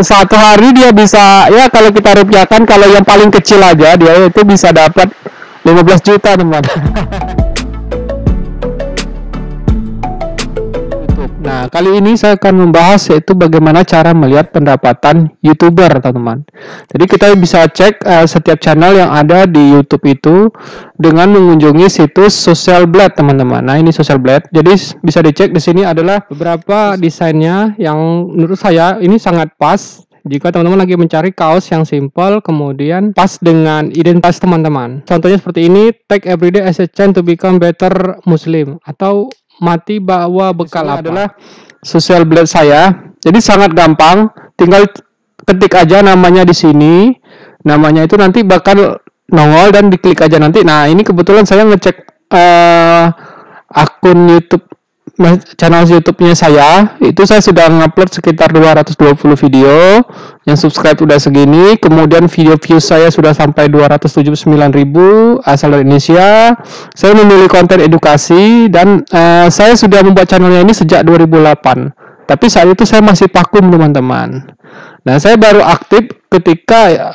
Satu hari dia bisa, ya kalau kita rupiahkan, kalau yang paling kecil aja dia itu bisa dapat 15 juta teman. Nah, kali ini saya akan membahas yaitu bagaimana cara melihat pendapatan YouTuber, teman-teman. Jadi kita bisa cek setiap channel yang ada di YouTube itu dengan mengunjungi situs Social Blade, teman-teman. Nah, ini Social Blade. Jadi bisa dicek di sini adalah beberapa desainnya yang menurut saya ini sangat pas. Jika teman-teman lagi mencari kaos yang simple, kemudian pas dengan identitas teman-teman. Contohnya seperti ini, take everyday as a chance to become better Muslim, atau mati bawa bekal apa. Adalah Social Blade saya. Jadi sangat gampang, tinggal ketik aja namanya di sini. Namanya itu nanti bakal nongol dan diklik aja nanti. Nah, ini kebetulan saya ngecek akun YouTube, channel YouTube-nya saya. Itu saya sudah ngupload sekitar 220 video. Yang subscribe udah segini. Kemudian video views saya sudah sampai 279.000 asal dari Indonesia. Saya memilih konten edukasi dan saya sudah membuat channelnya ini sejak 2008. Tapi saat itu saya masih vakum, teman-teman. Nah, saya baru aktif ketika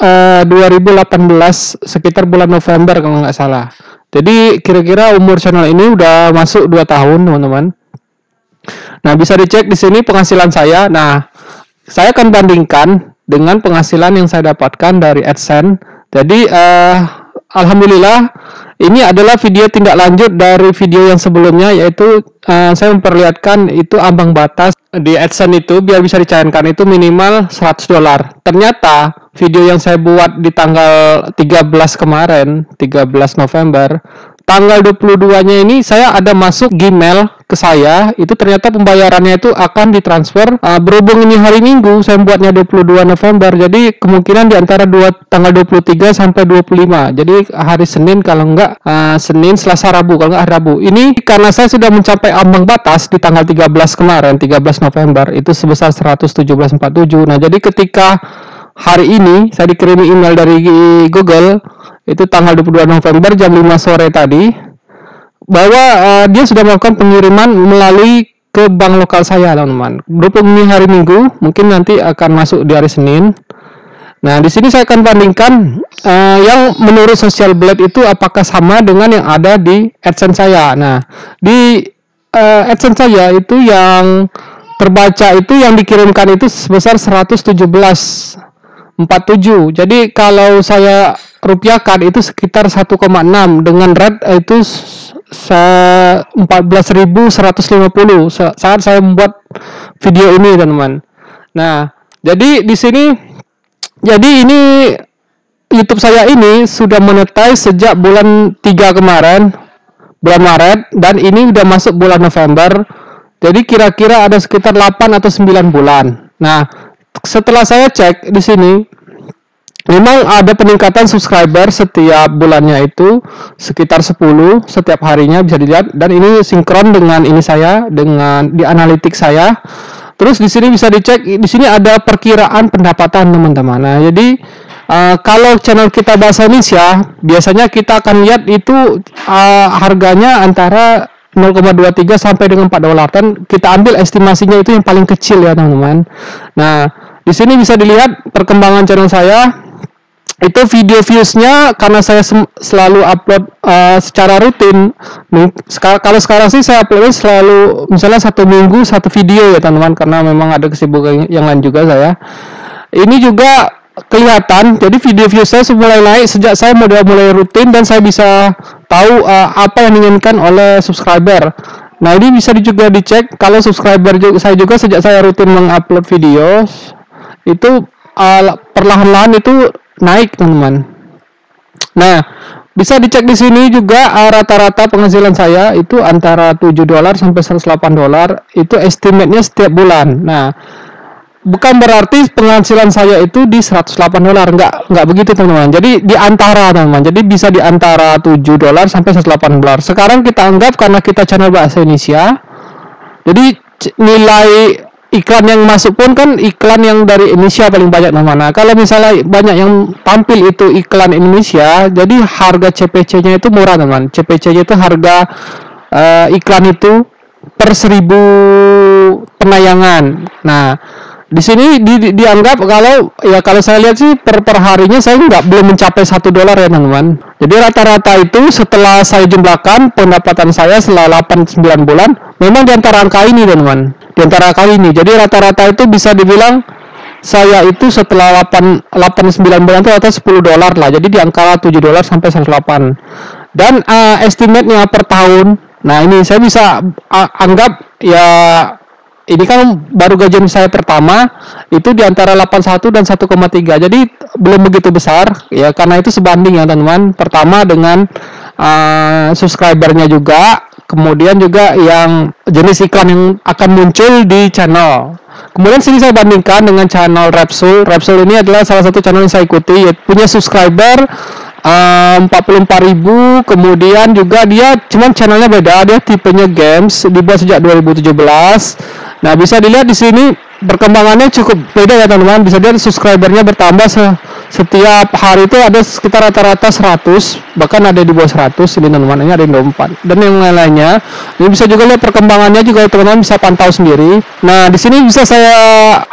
2018 sekitar bulan November kalau nggak salah. Jadi kira-kira umur channel ini udah masuk 2 tahun, teman-teman. Nah, bisa dicek di sini penghasilan saya. Nah, saya akan bandingkan dengan penghasilan yang saya dapatkan dari AdSense. Jadi, alhamdulillah, ini adalah video tindak lanjut dari video yang sebelumnya, yaitu saya memperlihatkan itu ambang batas di AdSense itu biar bisa dicairkan itu minimal $100. Ternyata video yang saya buat di tanggal 13 kemarin, 13 November, tanggal 22-nya ini saya ada masuk Gmail ke saya, itu ternyata pembayarannya itu akan ditransfer. Berhubung ini hari Minggu, saya buatnya 22 November, jadi kemungkinan di antara tanggal 23 sampai 25. Jadi hari Senin kalau enggak Senin, Selasa, Rabu, kalau enggak hari Rabu. Ini karena saya sudah mencapai ambang batas di tanggal 13 kemarin, 13 November, itu sebesar 117.47. Nah, jadi ketika hari ini saya dikirimi email dari Google, itu tanggal 22 November jam 5 sore tadi, bahwa dia sudah melakukan pengiriman melalui ke bank lokal saya, teman-teman. Berhubung ini hari Minggu, mungkin nanti akan masuk di hari Senin. Nah, di sini saya akan bandingkan yang menurut Social Blade itu apakah sama dengan yang ada di AdSense saya. Nah, di AdSense saya itu yang terbaca itu yang dikirimkan itu sebesar 117.47. Jadi kalau saya rupiahkan itu sekitar 1,6 dengan rate itu 14.150 saat saya membuat video ini, teman-teman. Nah, jadi di sini, jadi ini YouTube saya ini sudah monetize sejak bulan 3 kemarin, bulan Maret, dan ini udah masuk bulan November. Jadi kira-kira ada sekitar 8 atau 9 bulan. Nah, setelah saya cek di sini, memang ada peningkatan subscriber setiap bulannya itu sekitar 10 setiap harinya bisa dilihat, dan ini sinkron dengan ini saya, dengan di analitik saya. Terus di sini bisa dicek, di sini ada perkiraan pendapatan, teman-teman. Nah, jadi kalau channel kita bahasa Indonesia, biasanya kita akan lihat itu harganya antara 0,23 sampai dengan $4, dan kita ambil estimasinya itu yang paling kecil ya, teman-teman. Nah, di sini bisa dilihat perkembangan channel saya. Itu video viewsnya karena saya selalu upload secara rutin. Kalau sekarang sih saya upload selalu misalnya 1 minggu 1 video ya, teman-teman, karena memang ada kesibukan yang lain juga saya. Ini juga kelihatan, jadi video views saya mulai naik sejak saya mulai rutin, dan saya bisa tahu apa yang diinginkan oleh subscriber. Nah, ini bisa juga dicek kalau subscriber saya juga sejak saya rutin mengupload video itu perlahan-lahan itu naik, teman-teman. Nah, bisa dicek di sini juga rata-rata penghasilan saya itu antara $7 sampai $108. Itu estimate-nya setiap bulan. Nah, bukan berarti penghasilan saya itu di $108, enggak begitu, teman-teman. Jadi di antara, teman-teman. Jadi bisa di antara $7 sampai $108. Sekarang kita anggap karena kita channel bahasa Indonesia, jadi nilai iklan yang masuk pun kan iklan yang dari Indonesia paling banyak, teman-teman. Nah, kalau misalnya banyak yang tampil itu iklan Indonesia, jadi harga CPC-nya itu murah, teman-teman. CPC-nya itu harga iklan itu per 1000 penayangan. Nah, Di sini dianggap kalau saya lihat sih per harinya saya belum mencapai $1 ya teman-teman. Jadi rata-rata itu setelah saya jumlahkan pendapatan saya setelah 8-9 bulan memang di antara angka ini teman-teman. Di antara angka ini. Jadi rata-rata itu bisa dibilang saya itu setelah 8-9 bulan itu rata $10 lah. Jadi di angka $7 sampai 108. Dan estimate-nya per tahun. Nah, ini saya bisa anggap ya ini kan baru gajian saya pertama itu di antara 81 dan 1,3. Jadi belum begitu besar ya, karena itu sebanding ya teman-teman. Pertama dengan subscribernya juga, kemudian juga yang jenis iklan yang akan muncul di channel. Kemudian sini saya bandingkan dengan channel Repsol. Repsol ini adalah salah satu channel yang saya ikuti, punya subscriber 44.000. Kemudian juga dia cuman channelnya beda, dia tipenya games, dibuat sejak 2017. Nah, bisa dilihat di sini perkembangannya cukup beda ya teman-teman. Bisa dilihat subscribernya bertambah setiap hari itu ada sekitar rata-rata 100, bahkan ada di bawah 100 ini teman-teman. Ini ada yang 24 dan yang lainnya. Ini bisa juga lihat perkembangannya juga teman-teman, bisa pantau sendiri. Nah, di sini bisa saya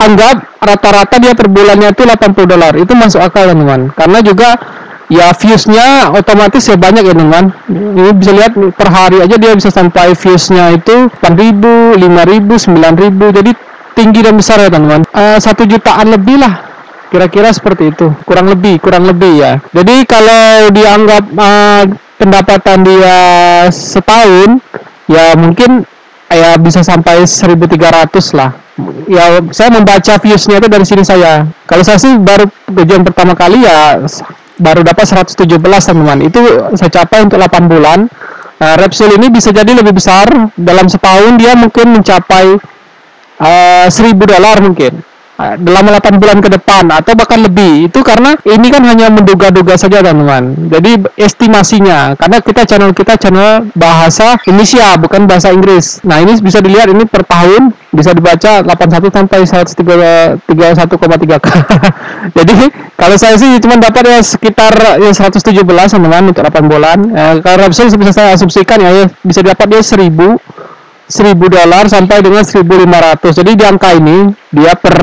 anggap rata-rata dia per bulannya itu $80. Itu masuk akal teman-teman. Karena juga ya views-nya otomatis ya banyak ya teman. Ini bisa lihat per hari aja dia bisa sampai views-nya itu 4.000, 5.000, 9.000. Jadi tinggi dan besar ya teman-teman. 1 jutaan lebih lah. Kira-kira seperti itu. Kurang lebih ya. Jadi kalau dianggap pendapatan dia setahun ya mungkin ya bisa sampai 1.300 lah. Ya saya membaca views-nya itu dari sini saya. Kalau saya sih baru gajian pertama kali ya baru dapat 117 teman-teman. Itu saya capai untuk 8 bulan. Repsol ini bisa jadi lebih besar. Dalam setahun dia mungkin mencapai $1.000 mungkin dalam 8 bulan ke depan atau bahkan lebih. Itu karena ini kan hanya menduga-duga saja teman-teman. Jadi estimasinya, karena channel kita channel bahasa Indonesia bukan bahasa Inggris. Nah, ini bisa dilihat ini per tahun bisa dibaca 81 sampai 131,3k. Jadi kalau saya sih cuma dapat ya sekitar ya 117 teman-teman untuk 8 bulan. Kalau Repsol bisa saya asumsikan ya bisa dapat dia $1.000 sampai dengan 1.500. Jadi di angka ini dia per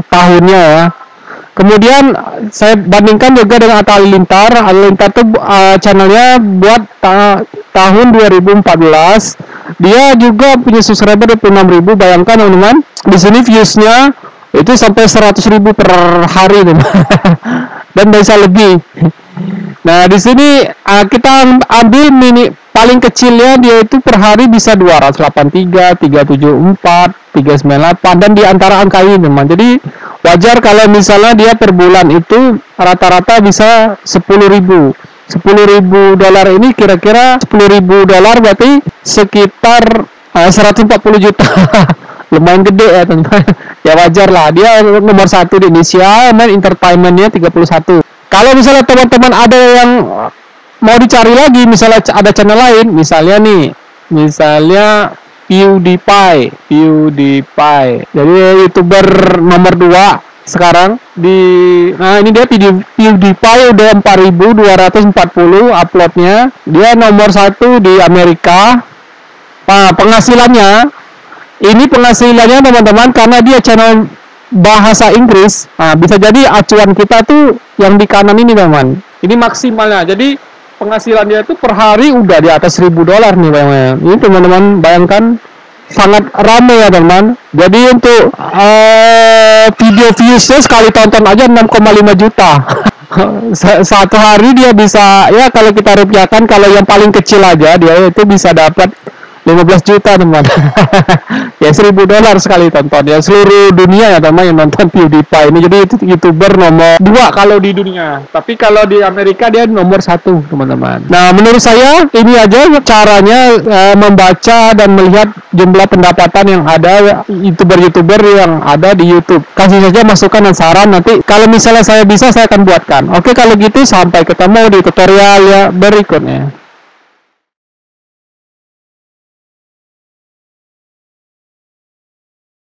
tahunnya ya. Kemudian saya bandingkan juga dengan Atta Halilintar. Halilintar tuh channelnya buat tahun 2014. Dia juga punya subscriber 26.000. Bayangkan teman-teman, di sini viewsnya itu sampai 100.000 per hari teman. Dan bisa lebih. Nah, di sini kita ambil paling kecilnya dia itu per hari bisa 283, 374, 398 dan di antara angka ini teman. Jadi wajar kalau misalnya dia per bulan itu rata-rata bisa 10.000. $10.000 ini kira-kira $10.000 berarti sekitar 140 juta. Lumayan gede ya teman. Ya wajar lah, dia nomor 1 di Indonesia, main entertainment-nya 31. Kalau misalnya teman-teman ada yang mau dicari lagi, misalnya ada channel lain, misalnya PewDiePie. Jadi YouTuber nomor 2 sekarang nah ini dia PewDiePie udah 4.240 uploadnya. Dia nomor 1 di Amerika. Nah, penghasilannya teman-teman karena dia channel bahasa Inggris. Nah, bisa jadi acuan kita tuh yang di kanan ini teman. Ini maksimalnya. Jadi penghasilan dia itu per hari udah di atas $1.000 nih bayangkan. Ini teman-teman bayangkan sangat ramai ya teman. Jadi untuk video viewsnya sekali tonton aja 6,5 juta. Satu hari dia bisa ya kalau kita rupiahkan, kalau yang paling kecil aja dia itu bisa dapat 15 juta teman. Ya $1.000 sekali tonton ya, seluruh dunia ya teman yang nonton PewDiePie ini. Jadi itu YouTuber nomor 2 kalau di dunia, tapi kalau di Amerika dia nomor 1 teman-teman. Nah, menurut saya ini aja caranya membaca dan melihat jumlah pendapatan yang ada YouTuber yang ada di YouTube. Kasih saja masukan dan saran, nanti kalau misalnya saya bisa saya akan buatkan. Oke, kalau gitu sampai ketemu di tutorial ya berikutnya.